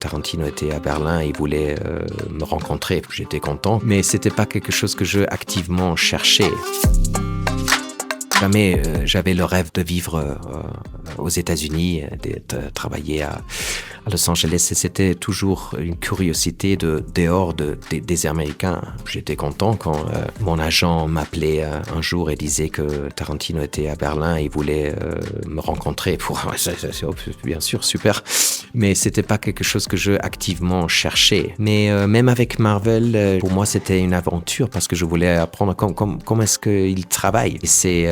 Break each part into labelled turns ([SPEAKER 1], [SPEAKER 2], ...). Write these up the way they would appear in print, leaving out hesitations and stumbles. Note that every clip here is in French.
[SPEAKER 1] Tarantino était à Berlin, il voulait me rencontrer. J'étais content, mais c'était pas quelque chose que je activement cherchais. Jamais j'avais le rêve de vivre aux États-Unis, de travailler à Los Angeles. Et c'était toujours une curiosité dehors des Américains. J'étais content quand mon agent m'appelait un jour et disait que Tarantino était à Berlin. Il voulait me rencontrer. C'est bien sûr super, mais c'était pas quelque chose que je activement cherchais. Mais même avec Marvel, pour moi c'était une aventure parce que je voulais apprendre comment est-ce qu'il travaille. Et c'est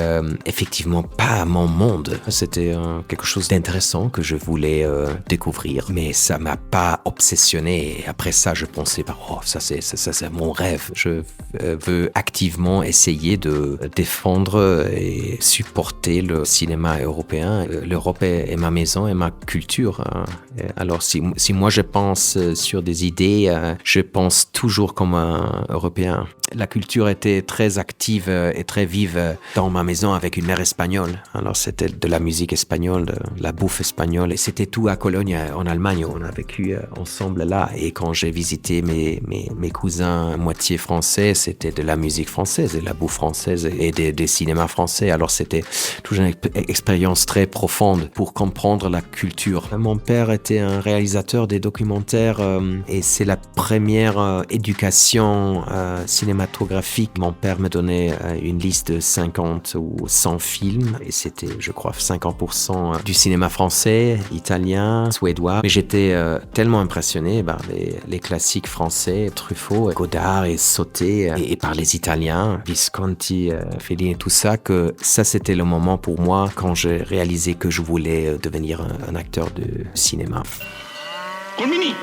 [SPEAKER 1] effectivement pas mon monde. C'était quelque chose d'intéressant que je voulais découvrir, mais ça m'a pas obsessionné. Et après ça, je pensais pas, ça c'est mon rêve. Je veux activement essayer de défendre et supporter le cinéma européen. L'Europe est ma maison et ma culture. Alors si moi je pense sur des idées, je pense toujours comme un Européen. La culture était très active et très vive dans ma maison avec une mère espagnole. Alors c'était de la musique espagnole, de la bouffe espagnole. Et c'était tout à Cologne, en Allemagne. On a vécu ensemble là. Et quand j'ai visité mes cousins à moitié français, c'était de la musique française, de la bouffe française et des cinémas français. Alors c'était toujours une expérience très profonde pour comprendre la culture. Mon père était un réalisateur des documentaires et c'est la première éducation cinématographique. Mon père me donnait une liste de 50 ou 100 films et c'était, je crois, 50% du cinéma français, italien, suédois. Mais j'étais tellement impressionné par les classiques français, Truffaut, Godard et Sauté, et par les Italiens, Visconti, Fellini et tout ça, que ça c'était le moment pour moi quand j'ai réalisé que je voulais devenir un acteur de cinéma.
[SPEAKER 2] Colmini!